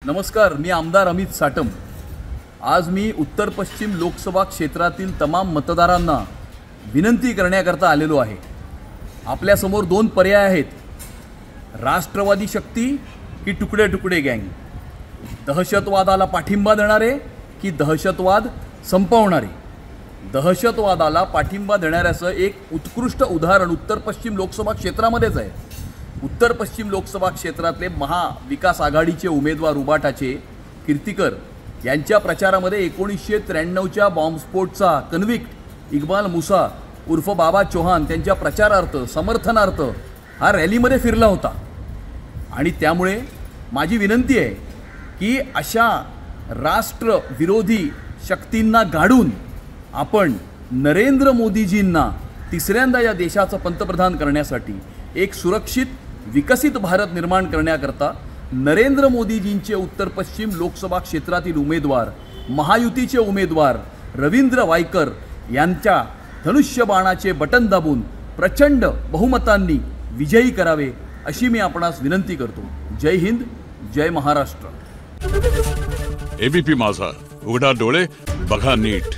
नमस्कार, मी आमदार अमित साटम। आज मी उत्तर पश्चिम लोकसभा क्षेत्रातील तमाम मतदारांना विनंती करण्याकरता आलेलो आहे। आपल्या समोर दोन पर्याय आहेत, राष्ट्रवादी शक्ती की तुकडे तुकडे गँग, दहशतवादाला पाठिंबा देणारे की दहशतवाद संपवणारे। दहशतवादाला पाठिंबा देणाऱ्याचं एक उत्कृष्ट उदाहरण उत्तर पश्चिम लोकसभा क्षेत्रामध्येच आहे। उत्तर पश्चिम लोकसभा क्षेत्रातले महाविकास आघाडीचे उमेदवार उबाटाचे कीर्तिकर यांच्या प्रचारामध्ये 1993च्या बॉम्बस्फोटचा कन्व्हिक्ट इक्बाल मुसा उर्फ बाबा चौहान त्यांच्या प्रचारार्थ समर्थनार्थ हा रॅलीमध्ये फिरला होता। आणि त्यामुळे माझी विनंती आहे की अशा राष्ट्रविरोधी शक्तींना गाडून आपण नरेंद्र मोदीजींना तिसऱ्यांदा या देशाचं पंतप्रधान करण्यासाठी एक सुरक्षित विकसित भारत निर्माण करण्याकरता नरेंद्र मोदीजींचे उत्तर पश्चिम लोकसभा क्षेत्रातील उमेदवार महायुतीचे उमेदवार रवींद्र वायकर यांच्या धनुष्यबाणाचे बटन दाबून प्रचंड बहुमतांनी विजयी करावे अशी मी आपणास विनंती करतो। जय हिंद, जय महाराष्ट्र। एबीपी माझा, उघडा डोळे बघा नीट।